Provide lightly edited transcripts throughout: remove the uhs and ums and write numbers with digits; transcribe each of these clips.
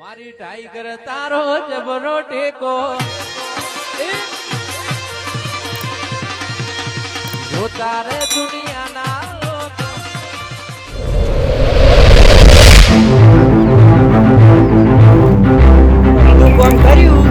મારી ટાઈગર તારો જબરો ટેકો જો તારે દુનિયાના લોકો કામ કર્યું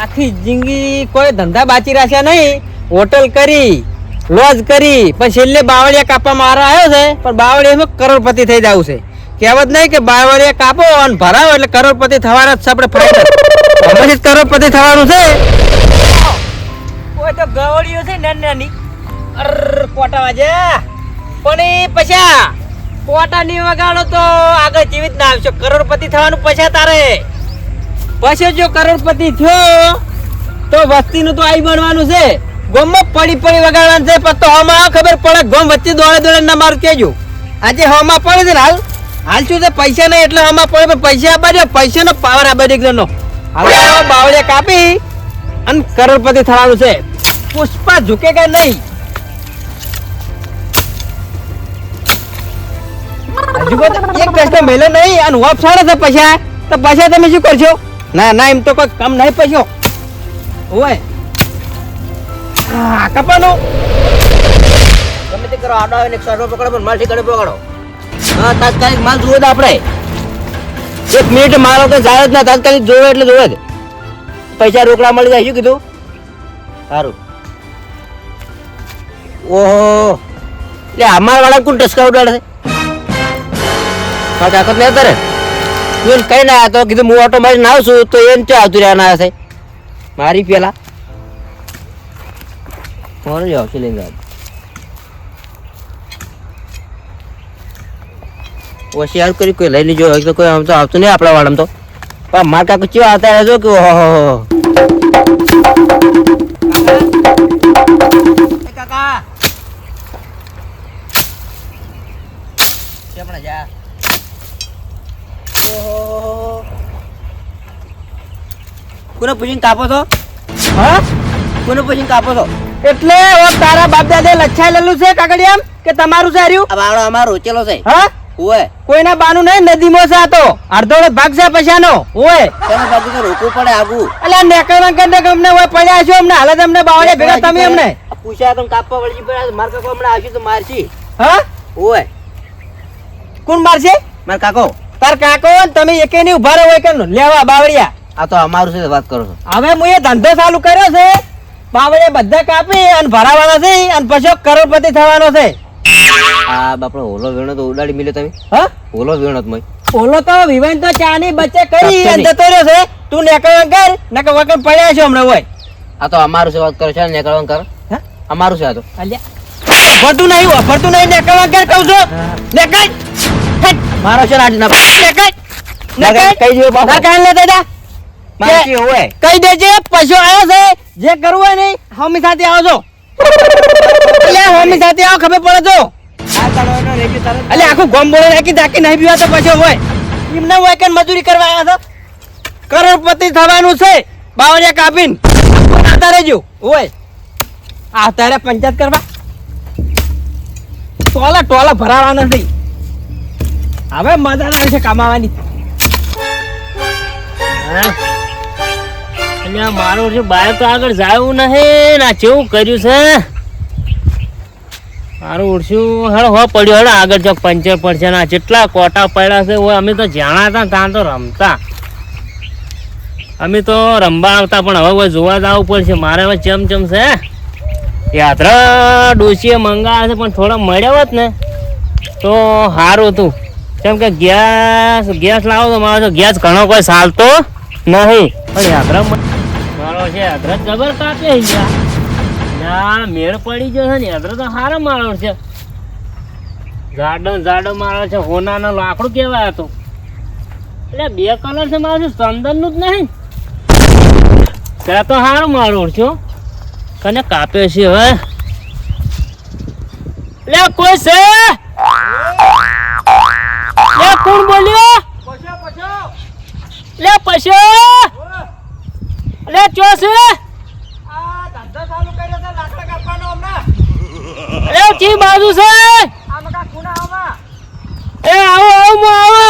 આખી જિંદગી કોઈ ધંધા બાચી રાખ્યા નહીં. હોટલ કરી, લોજ કરી, પણ છેલ્લે બાવળિયા કાપવા મારા આવ્યો છે. પણ બાવળિયામાં કરોડપતિ થઈ જવું છે. કહેવત નહીં કે બાવળિયા કાપો અને ભરાવો એટલે કરોડપતિ થવાના જ છે. આપણે ફાઈનલ હમણાં જ કરોડપતિ થવાનું છે. કોઈ તો ગવળીઓ છે નાની નાની કોટા વાજે પણ એ પછી કોટા ની વગાડો તો આગળ જીવિત ના આવશો. કરોડપતિ થવાનું પછી તારે પછી જો કરોડપતિ થયો તો વસ્તીનું તો આઈ બનવાનું છે. ગોમમાં પડી વગાડવાનું છે. પણ તો હમાં ખબર પડે ગોમ વચ્ચે દોડે ના મારું કેજો. આજે હમાં પડે છે ને હાલ શું છે પૈસા નહીં એટલે હમાં પડે. પણ પૈસા આપવા પૈસાનો પાવર આપવા એકનો હાલ બાવળિયા કાપી અને કરોડપતિ થવાનું છે. પુષ્પા ઝુકેગા નહીં. હજુ એક પ્રશ્ન મેલો નહીં અને હોપ સાડે છે પૈસા તો પૈસા તમે શું કરશો? ના ના એમ તો કોઈ કામ નહીં પૈસો ઓય કપાનો ગમે તે કરો. આડો આવે ને 100 પકડો પણ માલ ઠીકાણે પકડો. હા તાત્કાલિક માલ જોવે આપણે 1 મિનિટ મારો તો જાય જ ના. તાત્કાલિક જોવે એટલે જોવે જ. પૈસા રોકડા મળી જાય. શું કીધું? સારું. ઓહો એટલે અમારા વાળા કોણ ટસકા ઉડાડે છે? હા તાકાત નહીં તારે તું કઈ ના તો કીધું હું ઓટો મારીને આવું છું તો એને ત્યાં આવતું રહેવાના હશે. મારી પેલા મારું જ આવશે લઈને હોશિયાર કરી કોઈ લઈ લીજો તો કોઈ આમ તો આવતું નહીં આપણા વાળામાં તો. પણ માર કાકુ ચેવા આવતા રહેજો કે ઓહો કાકા કેમણા જા કોને પૂછીને કાપો છો? હા કોને પૂછીને કાપો છો? એટલે તારા બાપ દાદા લચ્છાયેલું છે કાકડિયામ કે તમારું છે? આ બાવળો અમારો ઉચેલો છે. હા ઓય કોઈના બાનું નહીં નદીમાં છે. આ તો અડધો ભાગ છે પૈસાનો. ઓય તમે બાજુ તો રોકવું પડે આગું. એટલે નેકળવા કે અમને ઓય પડ્યા છો અમને હાલત અમને બાવળે ભેગા તમે અમને પૂછ્યા તો કાપવા વળજી પડ્યા. માર કાકો હમણાં આવશે તો મારશી. હા ઓય કોણ મારશે? માર કાકો. તાર કાકો તમે એકે ની ઉભા રહો કે લેવા બાવળિયા. આ તો અમારું છે વાત કરો છો. હવે હું એ ધંધો ચાલુ કર્યો છે. બાવળિયા બધા કાપી અને ભરાવાના છે અને પછી કરોડપતિ થવાનો છે. આ બાપડો ઓલો વેણો તો ઉડાડી મિલ્યો તમે. હા ઓલો વેણો તો ઓલો તો વિવાન તો ચાની બચ્ચે કરી અને જતો રહ્યો છે. તું નેકળવા કર નકર વગર પડ્યા છો હમણાં હોય. આ તો અમારું છે વાત કરો છો. નેકળવા કર. હા અમારું છે આ તો. અલ્યા ફરતું નહીં નેકળવા કર કહું છું. નેકળ મારો છે આજ ના નેકળ કઈ જો બાપા કાન લે દેડા મારતી હોય કઈ દેજે. પશુ આવ્યો છે જે કરવું હોય નહીં હોમી સાથે આવજો. એટલે હોમી સાથે આવો ખબર પડે તો. એટલે આખું ગોમ બોલે નાખી દાકી નહીં પીવા તો પછી હોય એમને હોય કે મજૂરી કરવા આવ્યા છો. કરોડપતિ થવાનું છે બાવળિયા કાપીને આવતા રહેજો. હોય આ તારે પંચાયત કરવા ટોલા ભરાવાના નથી. હવે મજા આવે છે કમાવાની. મારું છે બાય તો આગળ જાવું નહીં ના કેવું કર્યું છે મારું ઉડશું હેડો હો પડ્યો. હેડો આગળ ચોક પંચર પડશે ના જેટલા કોટા પડ્યા છે હોય. અમે તો જાણા હતા ત્યાં તો રમતા. અમે તો રમવા આવતા પણ હવે જોવા જવું પડશે મારે. હવે ચમ છે યાત્રા ડોશીએ મંગાવ્યા છે પણ થોડા મળ્યા હોત ને તો સારું હતું. કેમ કે ગેસ લાવો તો મારો ગેસ ઘણો કોઈ ચાલતો નહીં. પણ યાત્રા મારો છે યાત્રા જબર કાપે ના મેળ પડી ગયો છે ને. યાત્રા તો સારો માળો છે. જાડો માળો છે. હોનાનો લાકડું કેવાય હતો. એટલે 2 કલર છે મારો ચંદન નું જ નહીં. ત્યાં તો સારો માળો છે કને કાપે છે. હવે લે કોઈ છે લે કોણ બોલ્યો? લે પછો લે ચો છે આ ધંધો ચાલુ કર્યો છે લાકડા કાપવાનો હમણાં. લે કી બાજુ છે આ મકા ખૂણા આવા એ આવો આવો મો આવો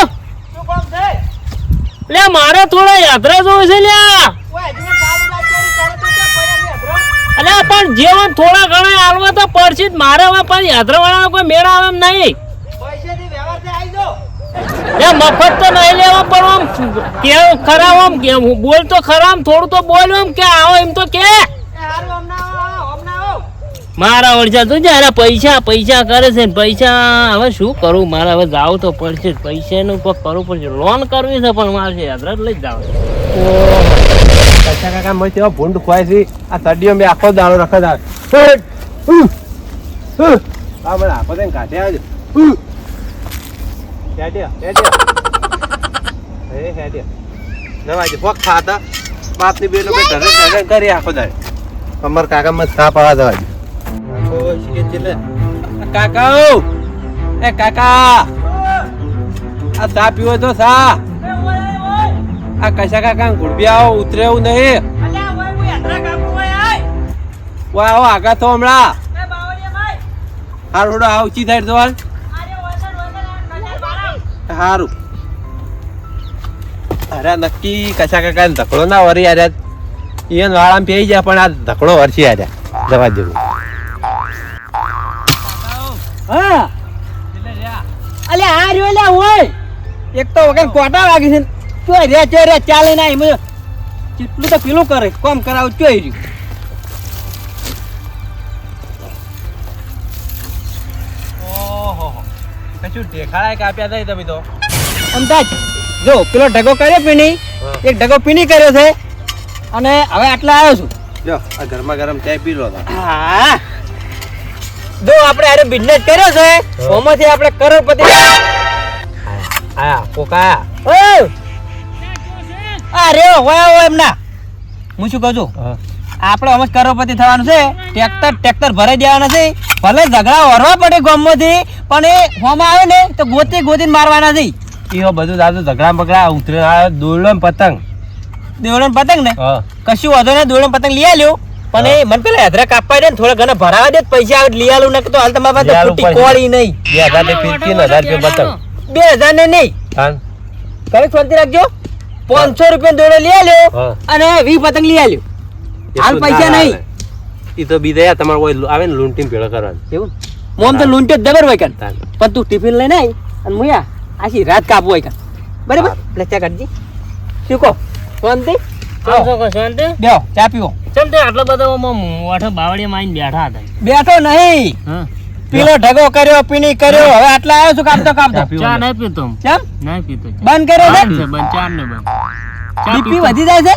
શું કામ છે લે મારે થોડા યાત્રા જોવે છે લ્યા. અલ્યા પણ જેવન થોડા ઘણા આલવા તો પડશે જ. મારે હવે પણ યાત્રા વાળા કોઈ મેળા આવે એમ નહીં. લે મફત તો નહીં લેવા પણ આમ કેવું ખરા આમ કેમ બોલ તો ખરા આમ થોડું તો બોલ આમ કે આવો એમ તો કે મારા ઓળખા તો જયારે પૈસા પૈસા કરે છે ને પૈસા હવે શું કરું મારે હવે જાવ તો પડશે પૈસાનું કોઈ કરવું પડશે લોન કરવી છે પણ મારે યાત્રા લઈ જ જાવ કચ્છા કાકા મને તેવા ભૂંડ ખવાય છે આ તડીઓ મેં આખો દાડો રખત આવે આ મને આખો દઈને કાઢે આવજો ખાતા બાપની બેનો કરી આખો દાડે અમાર કાકા મત સાપ આવા દવા કાકા એ કાકા આ ચા પીવો તો સા આ કશા કાકા ગુડબિયા ઉતરે એવું નહીં વાહ આવો આગા તો હમણાં હારું આવચી થાય તો હારું અરે નક્કી કશા કાકા ધકડો ના વરી યાર એને વાળામાં પી જાય પણ આ ધકડો વરસી યાર દવા જેવું હા અલે આ રહ્યો લે ઓય એક તો વગર કોટા લાગી છે ચોય રે ચાલે ના એમ કેટલું તો પેલું કરે કોમ કરાવું ચોય રહ્યું ઓહો કશું દેખાડાય કાપ્યા થાય તમે તો અંદાજ જો પેલો ઢગો કર્યો પીની એક ઢગો પીની કર્યો છે અને હવે આટલા આવ્યો છું જો આ ગરમા ગરમ ચાય પી લો હા જો આપણે આરે બિઝનેસ કર્યો છે ઓમાંથી આપણે કરોડપતિ આયા કોકા ઓય આ રે ઓય એમના હું શું કહું છું આપણે અમસ્ત કરોડપતિ થવાનું છે ટ્રેક્ટર ભરાઈ દેવાના છે ભલે ઝઘડા વરવા પડે ગામમાંથી પણ એ હોમાં આવે ને તો ગોતીને મારવાના છે ઈઓ બધું દાદુ ઝઘડા બગડા ઉતરે આવ્યો દોરડો ને પતંગ દોડો પતંગ ને કશું વાંધો ને દોડો પતંગ લઈ આલ્યો પણ એ મને પેલા હેદરા કાપવા દે ને થોડા ઘણા ભરાવા દે પૈસા આવે લઈ આલું ને તો હાલ તમારા પાસે ફૂટી કોળી નહીં 2000 ને 3000 રૂપિયા પતંગ 2000 ને નહીં તમે શાંતિ રાખજો 500 રૂપિયા દોડો લઈ આલ્યો અને 20 પતંગ લઈ આલ્યો હાલ પૈસા નહીં ઈ તો બીજા તમારે કોઈ આવે ને લૂંટીને ભેળો કરવાનો એવું મોમ તો લૂંટે જબર હોય કાન પણ તું ટિફિન લઈને આય અને મુયા આખી રાત કાપવું હોય કાન બરાબર એટલે ચા કાઢજી શું કહો શાંતિ શાંતિ બેહો ચા પીવો ચમ તે આટલો બધો મોઠો બાવળીમાં આવીને બેઠા હતા બેઠો નહીં હા પીલો ઢગો કર્યો પીની કર્યો હવે આટલા આવ્યો છું કાપતો ચા નહીં પીતો કેમ નહીં પીતો બંધ કર્યો છે બંધ ચા ને બંધ બીપી વધી જાય છે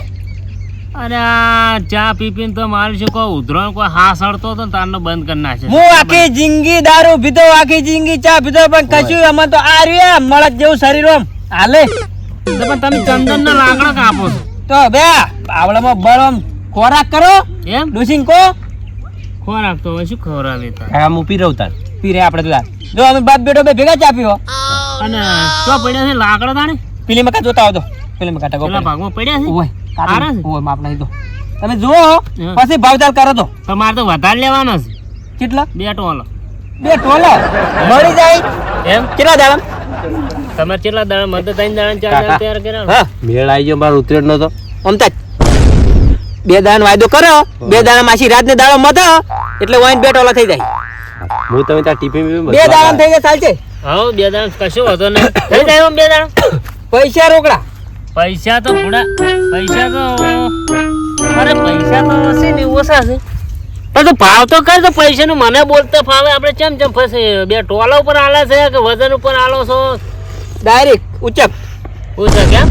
અરે આ ચા પીપીને તો મારે શું કહું ઉધરણ કોઈ હા સડતો હતો ને તારનો બંધ કરી નાખે હું આખી જિંદગી દારૂ પીધો આખી જિંદગી ચા પીધો પણ કશું અમે તો આ રહ્યું મળદ જેવું શરીર આમ હાલે પણ તમે ચંદન ના લાકડા કાપો છો તો બે આવડામાં બળમ ખોરાક કરો એમ ડુસિંગ કો ખોરાક તો હવે શું ખવડાવે તાર હા હું પી રહું તાર પીરે આપણે પેલા જો અમે બાપ બેટો બે ભેગા ચા પીવો અને શું પડ્યા છે લાકડા તાણે પેલી મકા જોતા આવતો પેલી મકા ટકો પેલા ભાગમાં પડ્યા છે ઓય સારા છે? ઓય માપ નહીં તો તમે જુઓ પછી ભાવતાલ કરો તો તમારે તો વધારે લેવાનો છે કેટલા 2 ટોલો બે ટોલા મળી જાય એમ કેટલા દાડા તમારે કેટલા દાડા મને તો 3 દાડા 4 દાડા તૈયાર કર્યા હા મેળ આવી ગયો મારો ઉતરેડ નતો અમતા બે દાડાનો વાયદો કરો બે દાડા માસી રાત ને દાડો મત એટલે વાઈન બે ટોલા થઈ જાય હું તમે ત્યાં ટિફિન બે દાડા થઈ જાય ચાલશે હા 2 દાડા કશું વાંધો નહીં થઈ જાય એમ 2 દાડા પૈસા રોકડા પૈસા તો પૂરા પૈસા તો અરે પૈસા તો હશે ને ઓછા છે પણ તું ભાવ તો કર તો પૈસાનું મને બોલતા ફાવે આપણે ચમ ફસે 2 ટોલા ઉપર આલે છે કે વજન ઉપર આલો છો ડાયરેક્ટ ઉચક પૂછો કેમ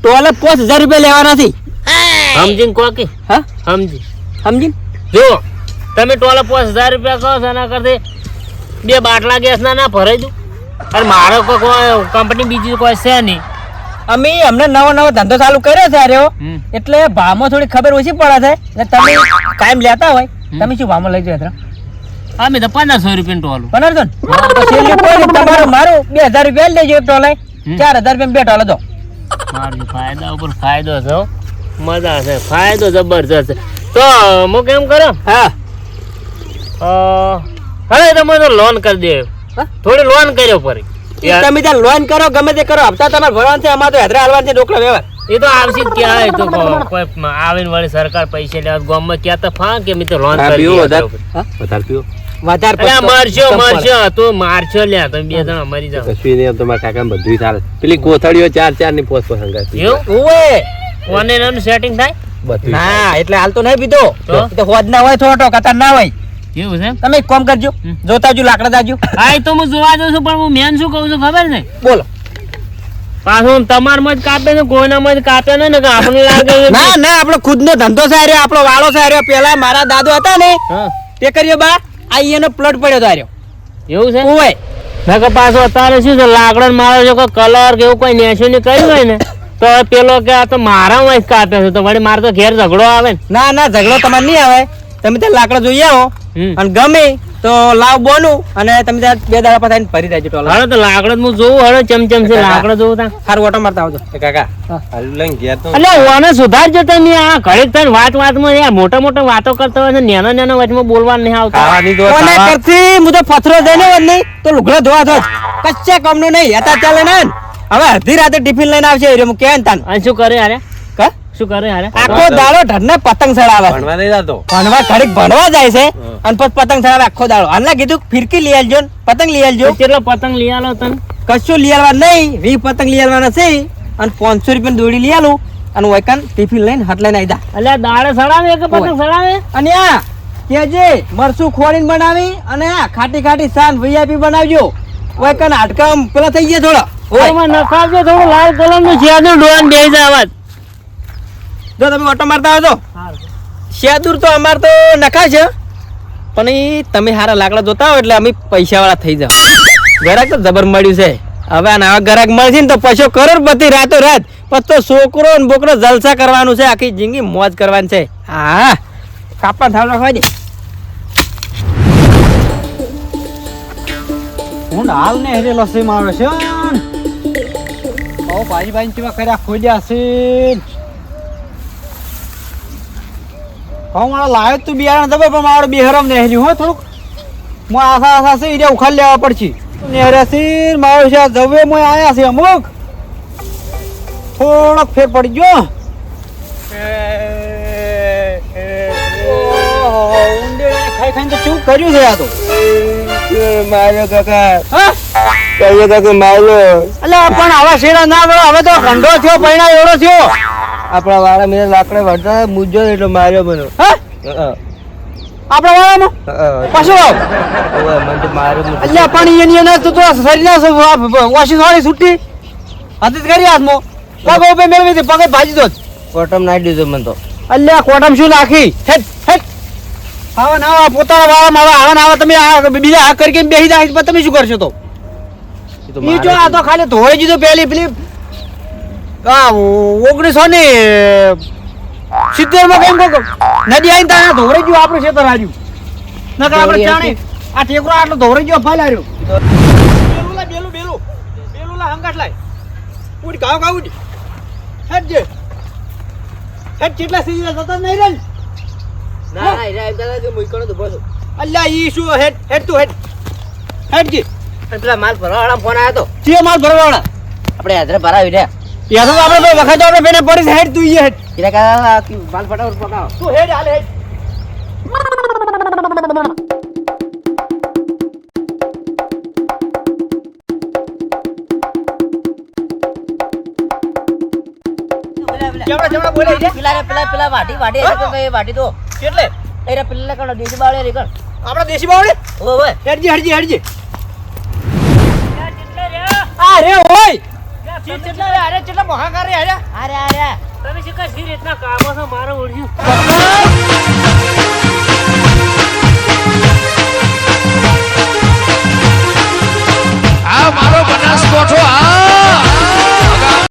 ટોલે 5000 રૂપિયા લેવાના નથી સમજીને કોકી હા સમજી જો તમે ટોલા 5000 રૂપિયા કહો છો એના કરતી 2 બાટલા ગેસના ના ભરાઈ દઉં અરે મારો કોઈ કંપની બીજી કોઈ છે નહીં અમે અમને નવો ધંધો ચાલુ કર્યો છે આર્યો એટલે ભાવમાં થોડી ખબર ઓછી પડે છે એટલે તમે કાયમ લેતા હોય તમે શું ભાવમાં લઈ જાવ અમે તો 1500 રૂપિયા ટોલું 1500 તમારું મારું 2000 રૂપિયા લેજો એક ટોલે 4000 રૂપિયા બે ટોલે દો મારું ફાયદા ઉપર ફાયદો છે હો. મજા છે ફાયદો જબરજસ્ત છે તો હું કેમ કરો હા હવે તમે તો લોન કરી દે થોડી લોન કર્યો ફરી યાર. તમે ત્યાં લોન કરો ગમે તે કરો હપ્તા તમારે ભરવાનું છે અમારે તો હેદરા હાલવાનું છે રોકડા વ્યવહાર એ તો આવશે જ ક્યાં એ તો કોઈ આવીને વળી સરકાર પૈસા લેવા ગામમાં ક્યાં તો ફા કે મેં તો લોન હા, કરી પીવો દીધી. વધારે વધારે પીવો વધારે અલ્યા, પડતો મારશો તો મારશો લ્યા તમે બે જણા મરી જાવ કશું નહીં તમારા કાકા બધું ચાલે પેલી કોથળીઓ 4 ની પોસ્ટ પસંદ એવું ઓએ ઓને એનું સેટિંગ થાય બધું ના એટલે હાલ તો નહીં પીધો તો? એ તો હોદ ના હોય થોડો કતાર ના હોય એવું છે એમ? તમે એક કામ કરજો જોતા આવજો લાકડા દાજો હા એ તો હું જોવા જઉં છું પણ હું મેન શું કહું છું ખબર ને બોલો પાછું તમારમાં જ કાપે છે કોઈનામાં જ કાપે ને કે આપણને લાગે છે ના ના આપણો ખુદનો ધંધો છે આર્યો આપણો વાળો છે આર્યો પેલા મારા દાદો હતા ને હા, તે કર્યો બા આ એનો પ્લોટ પડ્યો તો આર્યો એવું છે ઓય મેં કે પાછું અત્યારે શું છે લાકડા મારો જો કોઈ કલર કે એવું કોઈ નેશું ની કર્યું હોય ને તો પેલો કે આ તો મારા માં જ કાપે છે તો વળી મારે તો ઘેર ઝઘડો આવે ને ના ના ઝઘડો તમારે નહીં આવે તમે ત્યાં લાકડા જોઈ આવો હમ. અને ગમે તો લાવ બોનું અને તમે ત્યાં 2 દાડા પછી ભરી દેજો ટોલા હવે તો લાકડા હું જોઉં હવે ચમચમ છે લાકડા જોઉં તા સારું ઓટો મારતા આવજો કાકા હા. હાલ લઈને ઘેર તો એટલે ઓને સુધારજો તમે આ ઘડીક થઈને વાતમાં યાર મોટા મોટા વાતો કરતા હોય છે નાના વચમાં બોલવા નહીં આવતા ખાવાની તો કોને ખાવા- કરતી હું તો પથરો દઈને હોત નહીં તો લુગડો ધોવા ધોત કચ્ચા કામનું નહીં હતા ચાલે ને હવે અડધી રાતે ટિફિન લઈને આવશે એ હું કે તાન અને શું કરે હારે કા શું કરે હારે આખો દાડો ઢરને પતંગ ચડાવે છે. ભણવા નહીં જતો ભણવા ઘડીક ભણવા જાય છે હા. અને પછી પતંગ ચડાવે આખો દાડો આને કીધું ફિરકી લઈ આવજો ને પતંગ લઈ આવજો કેટલો પતંગ લઈ આલો તને કશું લઈ આવવા નહીં 20 પતંગ લઈ આવવાના છે અને 500 રૂપિયા દોડી લઈ આલું અને વૈકન ટિફિન લઈને હાથ લઈને આવી જા એટલે દાડે સડાવે કે પતંગ સડાવે અને આ કેજે મરસું ખોડીને બનાવી અને આ ખાટી ખાટી સાન વીઆઈપી બનાવજો વૈકન હાડકામ પેલા થઈ ગયા થોડા ઓય. ઓમાં નખાવજો થોડું લાલ કલર નું શેરનું ડોન બેસી જાય અવાજ જો તમે ઓટો મારતા આવજો શેદુર તો અમાર તો નખાય છે પણ ઈ તમે હારા લાકડા જોતા હો એટલે અમે પૈસા વાળા થઈ જાવ ગરાક તો જબર મળ્યું છે હવે આ નવા ગરાક મળશે ને તો પૈસો કરોડપતિ રાતો રાત પછી તો છોકરો ને બોકરો જલસા કરવાનું છે આખી જિંદગી મોજ કરવાની છે હા કાપા થાવ નાખવા દે હું હાલ ને હેરેલો સીમ આવે છે ઓ ભાઈ ભાઈ કેવા કર્યા ખોલ્યા છે હા મારા લાયો તું બિયારણ દબે પણ મારો બિહારમ ને હેર્યું હો થોડુંક મો આશા આશા છે ઈરે ઉખાડ લેવા પડશે નેહરે છે મારો છે જવે મો આયા છે અમુક થોડોક ફેર પડી ગયો ઓહો ઊંડે ખાઈ ખાઈને તો શું કર્યું છે આ તો માર્યો કાકા હા કહીએ કાકા માર્યો અલ્યા પણ આવા શેડા ના વળો હવે તો ગંડો થયો પૈણા એવડો થયો આપણા વાળા મેં લાકડે વળતા મુજો એટલો માર્યો બનો હા આપણા વાળામાં પાછો આવ મને તો માર્યો અલ્યા પણ એની એને તો શરીરના વાસી થોડી છૂટી હતી જ કરી હાથમાં પગ ઉપર મેળવી હતી પગે ભાજી દો કોટમ નાખી દીધો મને તો અલ્યા કોટમ શું નાખી હેટ હેટ આવા ના પોતાના વાળામાં આવા આવા તમે આ બીજા હાથ કરી બેસી જાય પછી તમે શું કરશો તો ઈ જો આ તો ખાલી ધોઈ દીધું પેલી પેલી આ 1970 માં કેમ કોક નદી આઈને ત્યાં ધોરાઈ ગયું આપણું ખેતર હાર્યું નકર આપણે જાણે આ ટેકરો આટલો ધોરાઈ ગયો ફાલ હાર્યો બેલું લા બેલું લા હંગાટ લાય ઉડી કાવ કાવ ઉડી હેટ જે હેટ કેટલા સીધા જતા નહીં રે ના ના ઈરા એમ દાદા કે મુઈકણો તો બોલો અલ્યા ઈ શું હેટ હેટ તું હેટ હેટ જે પેલા માલ ભરવાવાળા ફોન આવ્યો તો ચીયો માલ ભરવાવાળા આપણે હાજર ભરાવી રહ્યા યા તો આપણે વખત આપણે બેને પડી છે હેટ તું ઈ હેટ ઈરા કા માલ ફટાફટ પકાવો તું હેડ હાલ હેડ જેવડા બોલે છે પેલા વાટી તો કેટલે એરા પેલા કણો દેશી બાવળે રે કણ આપણા દેશી બાવળે ઓય હેડજી આ રે ઓય કેટલા મોહા કરે આરે અરે તમે શું કઈ રીતના કામો છો મારો ઓળ્યું